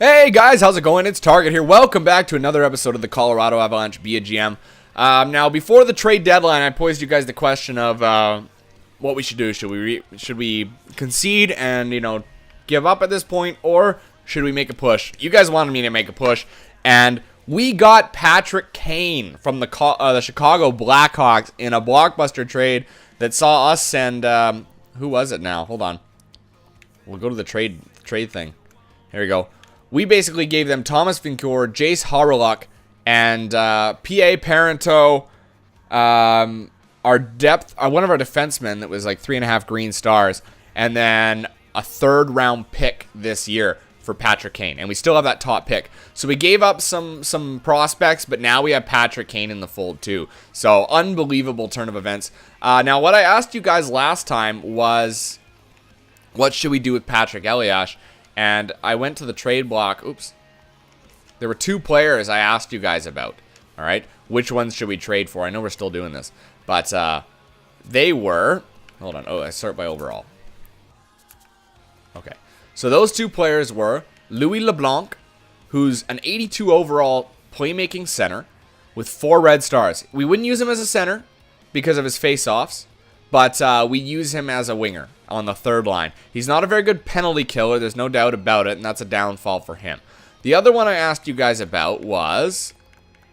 Hey guys, how's it going? It's Target here. Welcome back to another episode of the Colorado Avalanche Be a GM. Now, before the trade deadline, I posed you guys the question of what we should do. Should we concede and give up at this point, or should we make a push? You guys wanted me to make a push, and we got Patrick Kane from the Chicago Blackhawks in a blockbuster trade that saw us send. Who was it now? Hold on. We'll go to the trade thing. Here we go. We basically gave them Thomas Vincour, Jace Haraluk, and P.A. Parento, our depth, one of our defensemen that was like 3.5 green stars, and then a third-round pick this year for Patrick Kane. And we still have that top pick. So we gave up some prospects, but now we have Patrick Kane in the fold too. So unbelievable turn of events. Now, what I asked you guys last time was, what should we do with Patrick Elias? And I went to the trade block. Oops. There were 2 players I asked you guys about. All right. Which ones should we trade for? I know we're still doing this. But they were... Hold on. Oh, I start by overall. Okay. So those 2 players were Louis LeBlanc, who's an 82 overall playmaking center with 4 red stars. We wouldn't use him as a center because of his face-offs. But we use him as a winger on the third line. He's not a very good penalty killer. There's no doubt about it, and that's a downfall for him. The other one I asked you guys about was...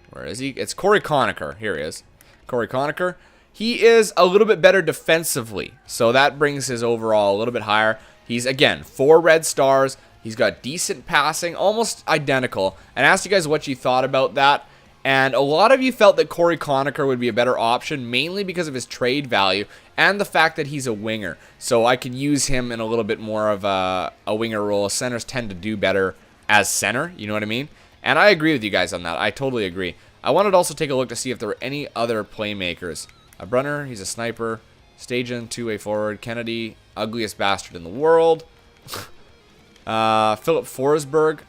Where is he? It's Cory Conacher. Here he is. Cory Conacher. He is a little bit better defensively, so that brings his overall a little bit higher. He's, again, 4 red stars. He's got decent passing, almost identical. And I asked you guys what you thought about that. And a lot of you felt that Cory Conacher would be a better option, mainly because of his trade value and the fact that he's a winger. So I could use him in a little bit more of a winger role. Centers tend to do better as center, you know what I mean? And I agree with you guys on that. I totally agree. I wanted to also take a look to see if there were any other playmakers. Brunner, he's a sniper. Stajan, two-way forward. Kennedy, ugliest bastard in the world. Philip Forsberg,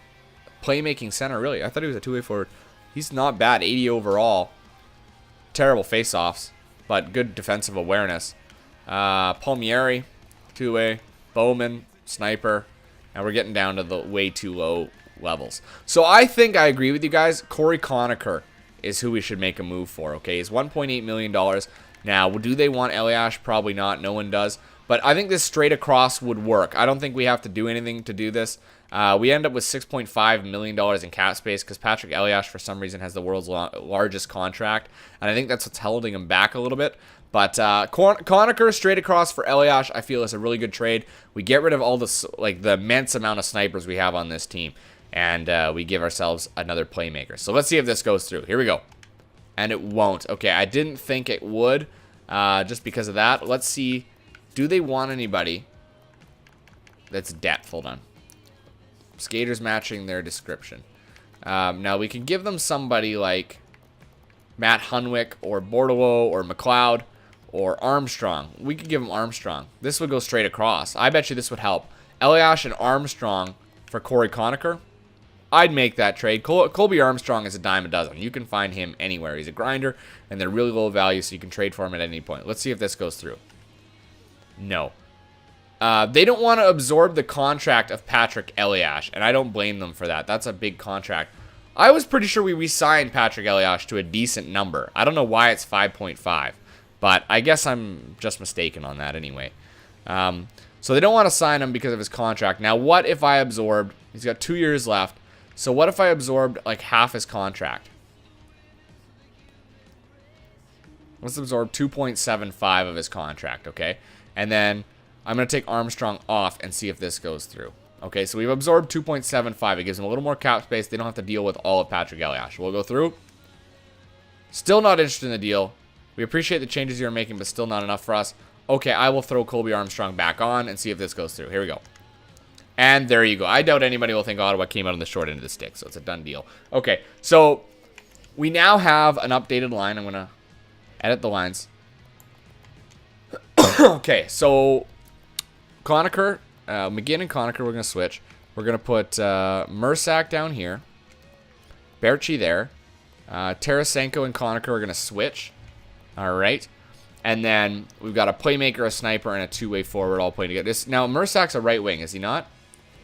playmaking center, really. I thought he was a two-way forward. He's not bad, 80 overall. Terrible face-offs, but good defensive awareness. Palmieri, two-way. Bowman, sniper. And we're getting down to the way too low levels. So I think I agree with you guys. Cory Conacher is who we should make a move for, okay? He's $1.8 million. Now, do they want Elias? Probably not. No one does. But I think this straight across would work. I don't think we have to do anything to do this. We end up with $6.5 million in cap space because Patrick Elias, for some reason, has the world's largest contract. And I think that's what's holding him back a little bit. But Conacher straight across for Elias, I feel, is a really good trade. We get rid of all the immense amount of snipers we have on this team. And we give ourselves another playmaker. So let's see if this goes through. Here we go. And it won't. Okay, I didn't think it would just because of that. Let's see. Do they want anybody that's depth? Hold on. Skaters matching their description. Now, we can give them somebody like Matt Hunwick or Bordelot or McLeod or Armstrong. We could give them Armstrong. This would go straight across. I bet you this would help. Elias and Armstrong for Cory Conacher. I'd make that trade. Colby Armstrong is a dime a dozen. You can find him anywhere. He's a grinder, and they're really low value, so you can trade for him at any point. Let's see if this goes through. No. They don't want to absorb the contract of Patrick Elias, and I don't blame them for that. That's a big contract. I was pretty sure we re-signed Patrick Elias to a decent number. I don't know why it's 5.5, but I guess I'm just mistaken on that anyway. So they don't want to sign him because of his contract. Now, what if I absorbed... He's got 2 years left. So what if I absorbed like half his contract? Let's absorb 2.75 of his contract, okay? And then I'm going to take Armstrong off and see if this goes through. Okay, so we've absorbed 2.75. It gives them a little more cap space. They don't have to deal with all of Patrick Elias. We'll go through. Still not interested in the deal. We appreciate the changes you're making, but still not enough for us. Okay, I will throw Colby Armstrong back on and see if this goes through. Here we go. And there you go. I doubt anybody will think Ottawa came out on the short end of the stick, so it's a done deal. Okay, so we now have an updated line. I'm going to edit the lines. Okay, so Conacher, McGinn and Conacher, we're going to switch. We're going to put Mersak down here. Berchi there. Tarasenko and Conacher are going to switch. All right. And then we've got a playmaker, a sniper, and a two-way forward all playing together. Now, Mersak's a right wing, is he not?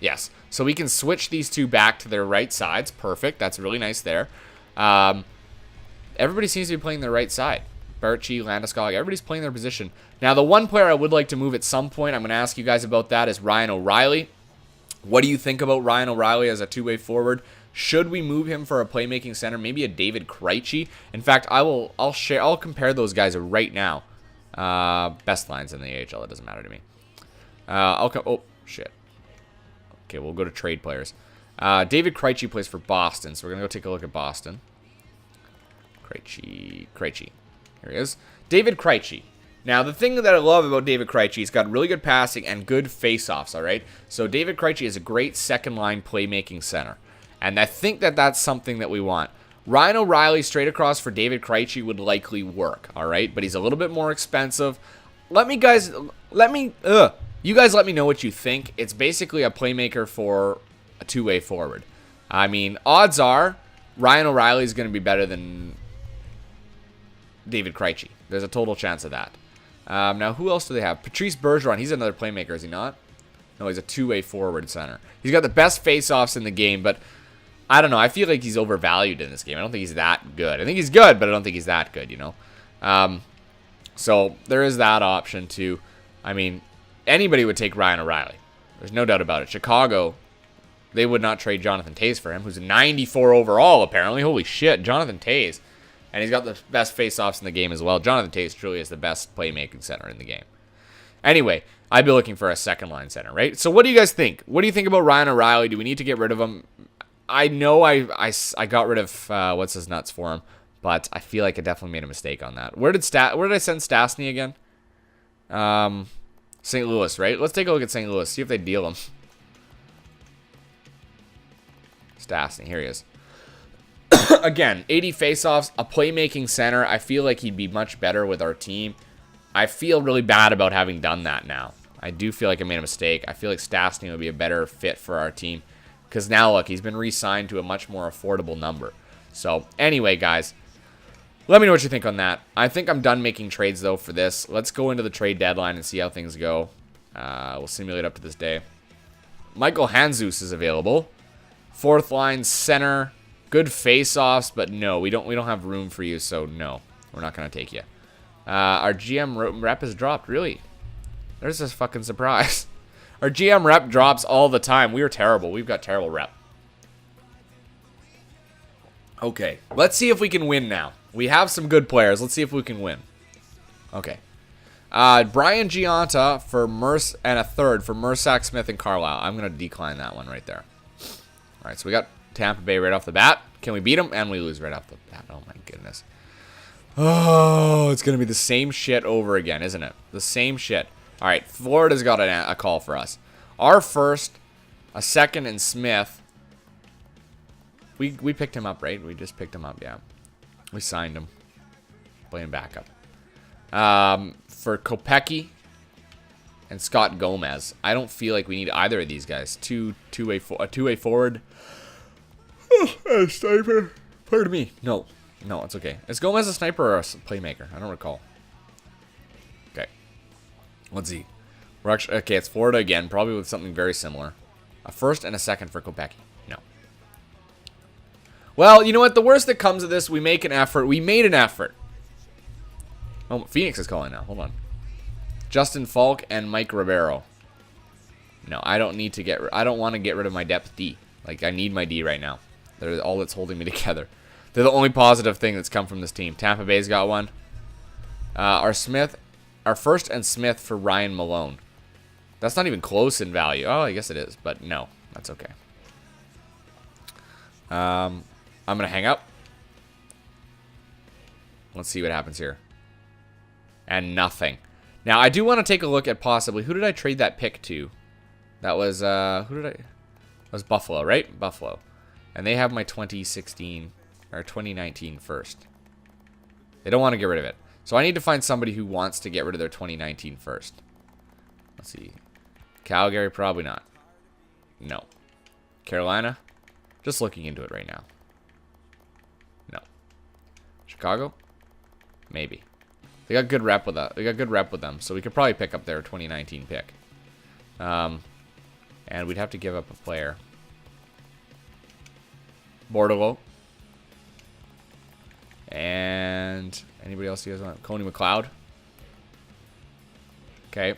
Yes. So we can switch these two back to their right sides. Perfect. That's really nice there. Everybody seems to be playing their right side. Berchi, Landeskog, everybody's playing their position. Now, the one player I would like to move at some point, I'm going to ask you guys about that, is Ryan O'Reilly. What do you think about Ryan O'Reilly as a two-way forward? Should we move him for a playmaking center? Maybe a David Krejci? In fact, I'll compare those guys right now. Best lines in the AHL. It doesn't matter to me. Oh, shit. Okay, we'll go to trade players. David Krejci plays for Boston, so we're going to go take a look at Boston. Krejci. Here he is. David Krejci. Now, the thing that I love about David Krejci, he's got really good passing and good face-offs, all right? So David Krejci is a great second-line playmaking center, and I think that that's something that we want. Ryan O'Reilly straight across for David Krejci would likely work, all right? But he's a little bit more expensive. You guys let me know what you think. It's basically a playmaker for a two-way forward. I mean, odds are Ryan O'Reilly is going to be better than David Krejci. There's a total chance of that. Now, who else do they have? Patrice Bergeron. He's another playmaker, is he not? No, he's a two-way forward center. He's got the best face-offs in the game, but I don't know. I feel like he's overvalued in this game. I don't think he's that good. I think he's good, but I don't think he's that good, you know? So there is that option, too. I mean, anybody would take Ryan O'Reilly. There's no doubt about it. Chicago, they would not trade Jonathan Toews for him, who's a 94 overall, apparently. Holy shit, Jonathan Toews. And he's got the best face-offs in the game as well. Jonathan Toews truly is the best playmaking center in the game. Anyway, I'd be looking for a second-line center, right? So what do you guys think? What do you think about Ryan O'Reilly? Do we need to get rid of him? I know I got rid of what's his nuts for him, but I feel like I definitely made a mistake on that. Where did I send Stastny again? St. Louis, right? Let's take a look at St. Louis. See if they deal him. Stastny, here he is. Again, 80 faceoffs, a playmaking center. I feel like he'd be much better with our team. I feel really bad about having done that now. I do feel like I made a mistake. I feel like Stastny would be a better fit for our team. Because now, look, he's been re-signed to a much more affordable number. So, anyway, guys, let me know what you think on that. I think I'm done making trades, though, for this. Let's go into the trade deadline and see how things go. We'll simulate up to this day. Michael Handzus is available. Fourth line center. Good face-offs, but no, we don't have room for you, so no, we're not going to take you. Our GM rep has dropped, really. There's this fucking surprise. Our GM rep drops all the time. We are terrible. We've got terrible rep. Okay, let's see if we can win now. We have some good players. Let's see if we can win. Okay. Brian Giunta for and a third for Mersak, Smith, and Carlisle. I'm going to decline that one right there. All right, so we got Tampa Bay right off the bat. Can we beat them? And we lose right off the bat. Oh, my goodness. Oh, it's going to be the same shit over again, isn't it? The same shit. All right, Florida's got a call for us. Our first, a second, and Smith. We picked him up, right? We just picked him up, yeah. We signed him. Playing backup. For Kopecky and Scott Gomez. I don't feel like we need either of these guys. A two-way forward. A sniper. Pardon me. No, it's okay. Is Gomez a sniper or a playmaker? I don't recall. Okay. Let's see. We're actually okay. It's Florida again, probably with something very similar. A first and a second for Kopecky. No. Well, you know what? The worst that comes of this, we make an effort. We made an effort. Oh, Phoenix is calling now. Hold on. Justin Falk and Mike Ribeiro. No, I don't need to get. I don't want to get rid of my depth D. Like I need my D right now. They're all that's holding me together. They're the only positive thing that's come from this team. Tampa Bay's got one. Our first and Smith for Ryan Malone. That's not even close in value. Oh, I guess it is, but no, that's okay. I'm gonna hang up. Let's see what happens here. And nothing. Now I do want to take a look at possibly who did I trade that pick to? That was That was Buffalo, right? Buffalo. And they have my 2016 or 2019 first. They don't want to get rid of it. So I need to find somebody who wants to get rid of their 2019 first. Let's see. Calgary, probably not. No. Carolina? Just looking into it right now. No. Chicago? Maybe. They got good rep with that. They got good rep with them, so we could probably pick up their 2019 pick. And we'd have to give up a player. Bordelot. And anybody else you guys want? Coney McLeod. Okay.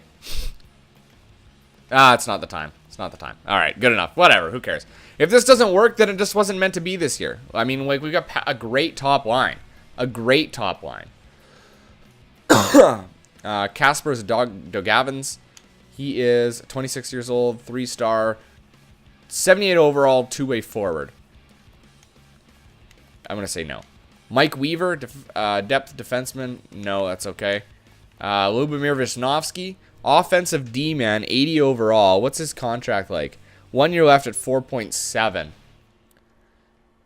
It's not the time. It's not the time. All right, good enough. Whatever, who cares? If this doesn't work, then it just wasn't meant to be this year. I mean, like, we've got a great top line. A great top line. Kasper's Dogavins. He is 26 years old, 3-star, 78 overall, two-way forward. I'm going to say no. Mike Weaver, depth defenseman. No, that's okay. Lubomir Visnovsky, offensive D-man, 80 overall. What's his contract like? 1 year left at 4.7.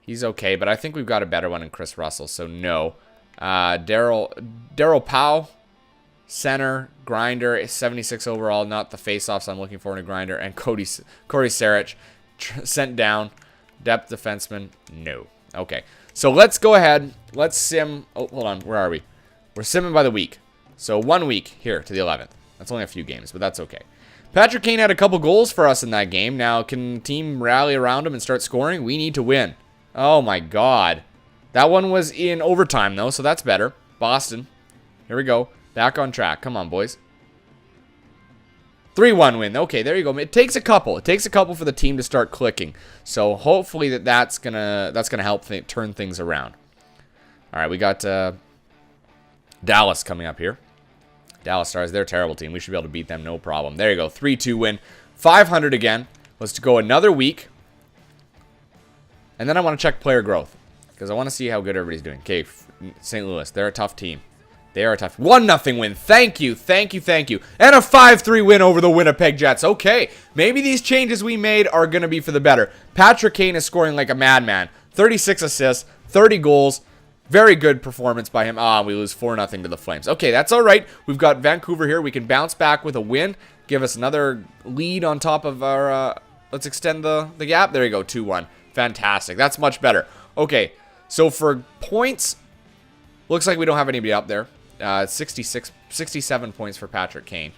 He's okay, but I think we've got a better one in Chris Russell, so no. Daryl Powell, center, grinder, 76 overall. Not the face-offs I'm looking for in a grinder. And Cory Sarich, sent down. Depth defenseman, no. Okay, so let's go ahead. Let's sim. Oh, hold on. Where are we? We're simming by the week. So 1 week here to the 11th. That's only a few games, but that's okay. Patrick Kane had a couple goals for us in that game. Now, can the team rally around him and start scoring? We need to win. Oh, my God. That one was in overtime, though, so that's better. Boston. Here we go. Back on track. Come on, boys. 3-1 win. Okay, there you go. It takes a couple. It takes a couple for the team to start clicking. So hopefully that's gonna help turn things around. All right, we got Dallas coming up here. Dallas Stars, they're a terrible team. We should be able to beat them, no problem. There you go. 3-2 win. 500 again. Let's go another week. And then I want to check player growth, because I want to see how good everybody's doing. Okay, St. Louis, they're a tough team. They are a tough 1-0 win. Thank you, thank you, thank you. And a 5-3 win over the Winnipeg Jets. Okay, maybe these changes we made are going to be for the better. Patrick Kane is scoring like a madman. 36 assists, 30 goals. Very good performance by him. We lose 4-0 to the Flames. Okay, that's all right. We've got Vancouver here. We can bounce back with a win. Give us another lead on top of our... let's extend the gap. There you go, 2-1. Fantastic. That's much better. Okay, so for points, looks like we don't have anybody up there. 67 points for Patrick Kane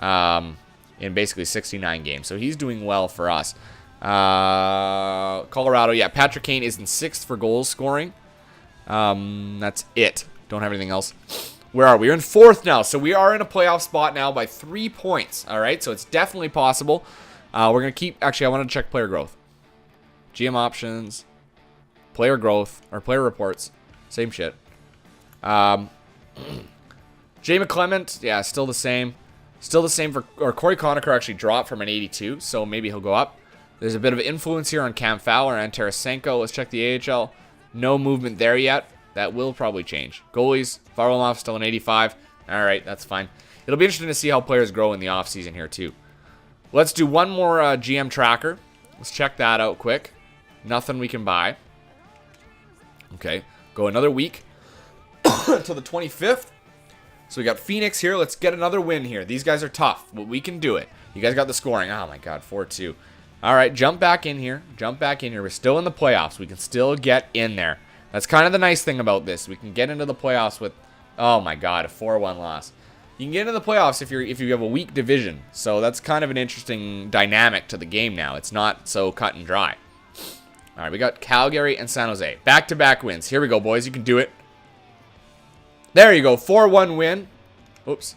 in basically 69 games. So he's doing well for us. Colorado, yeah, Patrick Kane is in 6th for goals scoring. That's it. Don't have anything else. Where are we? We're in 4th now. So we are in a playoff spot now by 3 points. All right, so it's definitely possible. We're going to keep... Actually, I want to check player growth. GM options. Player growth. Or player reports. Same shit. Jay McClement, yeah, still the same. Still the same for... Or Cory Conacher actually dropped from an 82, so maybe he'll go up. There's a bit of influence here on Cam Fowler and Tarasenko. Let's check the AHL. No movement there yet. That will probably change. Goalies, Varlamov still an 85. All right, that's fine. It'll be interesting to see how players grow in the offseason here, too. Let's do one more GM tracker. Let's check that out quick. Nothing we can buy. Okay, go another week until the 25th. So we got Phoenix here. Let's get another win here. These guys are tough, but we can do it. You guys got the scoring. Oh, my God, 4-2. All right, jump back in here. Jump back in here. We're still in the playoffs. We can still get in there. That's kind of the nice thing about this. We can get into the playoffs with, oh, my God, a 4-1 loss. You can get into the playoffs if you have a weak division. So that's kind of an interesting dynamic to the game now. It's not so cut and dry. All right, we got Calgary and San Jose. Back-to-back wins. Here we go, boys. You can do it. There you go. 4-1 win. Oops.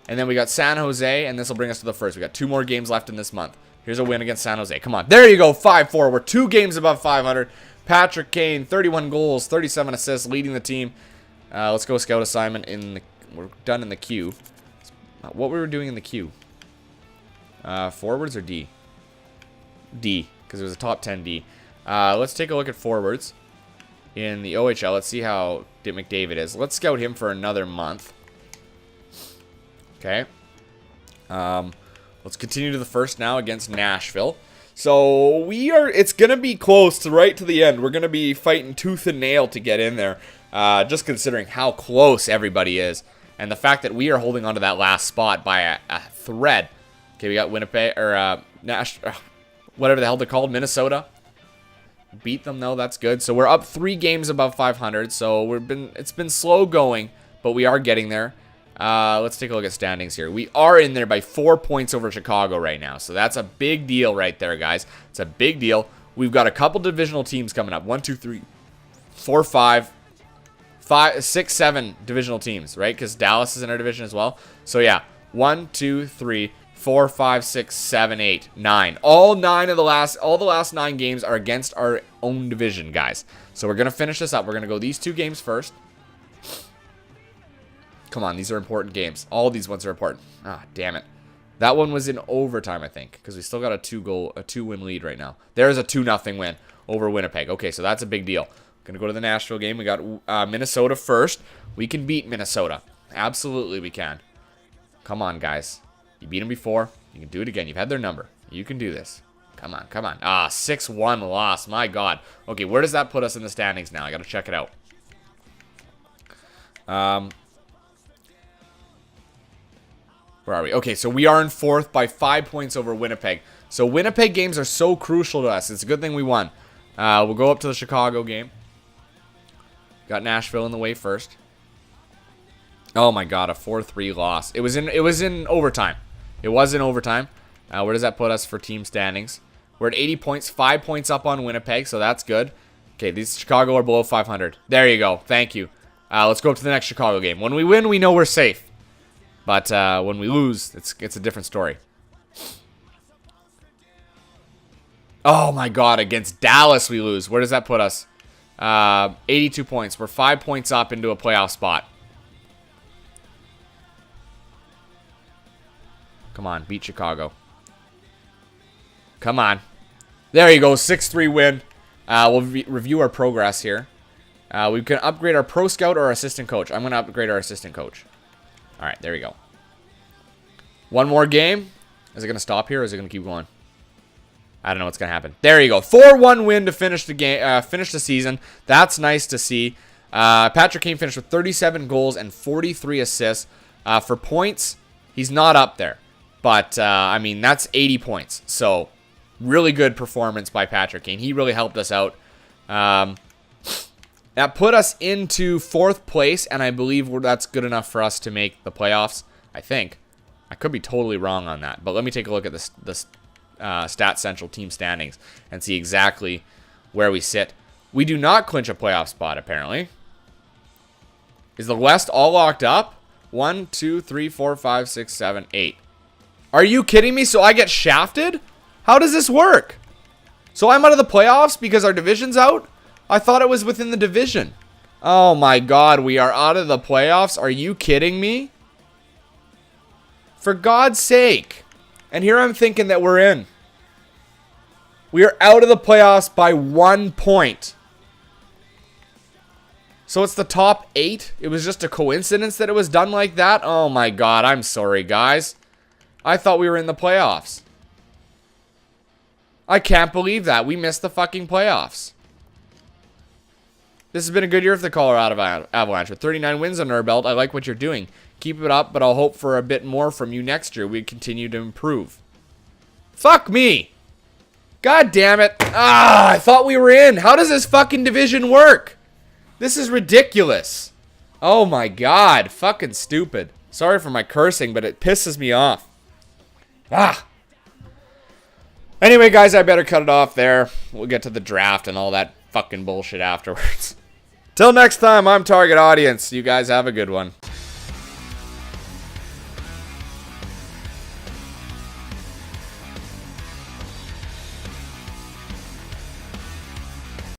And then we got San Jose, and this will bring us to the first. We got 2 more games left in this month. Here's a win against San Jose. Come on. There you go. 5-4. We're 2 games above 500. Patrick Kane, 31 goals, 37 assists, leading the team. Let's go scout assignment in the... We're done in the queue. What we were doing in the queue? Forwards or D? D, because it was a top 10 D. Let's take a look at forwards in the OHL. Let's see how McDavid is. Let's scout him for another month. Okay. Let's continue to the first now against Nashville. So it's going to be close to right to the end. We're going to be fighting tooth and nail to get in there. Just considering how close everybody is. And the fact that we are holding on to that last spot by a thread. Okay, we got Winnipeg, or whatever the hell they're called, Minnesota. Beat them, though, that's good. So we're up 3 games above 500. So it's been slow going, but we are getting there. Let's take a look at standings here. We are in there by 4 points over Chicago right now. So that's a big deal right there, guys. It's a big deal. We've got a couple divisional teams coming up. 1, 2, 3, 4, 5, 6, 7 divisional teams, right? Because Dallas is in our division as well. So yeah, 1, 2, 3, 4, 5, 6, 7, 8, 9. All the last 9 games are against our own division, guys. So we're gonna finish this up. We're gonna go these 2 games first. Come on, these are important games. All these ones are important. Ah, damn it. That one was in overtime, I think, because we still got a 2-win lead right now. There's a 2-0 win over Winnipeg. Okay, so that's a big deal. Gonna go to the Nashville game. We got Minnesota first. We can beat Minnesota. Absolutely, we can. Come on, guys. You beat them before. You can do it again. You've had their number. You can do this. Come on, come on. Ah, 6-1 loss. My God. Okay, where does that put us in the standings now? I gotta check it out. Where are we? Okay, so we are in 4th by 5 points over Winnipeg. So Winnipeg games are so crucial to us. It's a good thing we won. We'll go up to the Chicago game. Got Nashville in the way first. Oh my God, a 4-3 loss. It was in overtime. It was in overtime. Where does that put us for team standings? We're at 80 points, 5 points up on Winnipeg, so that's good. Okay, these Chicago are below 500. There you go. Thank you. Let's go up to the next Chicago game. When we win, we know we're safe. But when we lose, it's a different story. Oh my God, against Dallas we lose. Where does that put us? 82 points. We're 5 points up into a playoff spot. Come on, beat Chicago. Come on. There you go, 6-3 win. We'll review our progress here. We can upgrade our pro scout or our assistant coach. I'm going to upgrade our assistant coach. All right, there we go. One more game. Is it going to stop here or is it going to keep going? I don't know what's going to happen. There you go. 4-1 win to finish the game, finish the season. That's nice to see. Patrick Kane finished with 37 goals and 43 assists. For points, he's not up there. But, I mean, that's 80 points. So, really good performance by Patrick Kane. He really helped us out. That put us into 4th place, and I believe that's good enough for us to make the playoffs. I think. I could be totally wrong on that, but let me take a look at the Stat Central team standings and see exactly where we sit. We do not clinch a playoff spot, apparently. Is the West all locked up? 1, 2, 3, 4, 5, 6, 7, 8. Are you kidding me? So I get shafted? How does this work? So I'm out of the playoffs because our division's out? I thought it was within the division. Oh my God, we are out of the playoffs? Are you kidding me? For God's sake. And here I'm thinking that we're in. We are out of the playoffs by 1 point. So it's the top 8? It was just a coincidence that it was done like that? Oh my God, I'm sorry, guys. I thought we were in the playoffs. I can't believe that. We missed the fucking playoffs. This has been a good year for the Colorado Avalanche. With 39 wins under our belt, I like what you're doing. Keep it up, but I'll hope for a bit more from you next year. We continue to improve. Fuck me. God damn it. Ah, I thought we were in. How does this fucking division work? This is ridiculous. Oh my God. Fucking stupid. Sorry for my cursing, but it pisses me off. Ah. Anyway, guys, I better cut it off there. We'll get to the draft and all that fucking bullshit afterwards. Till next time, I'm Target Audience. You guys have a good one.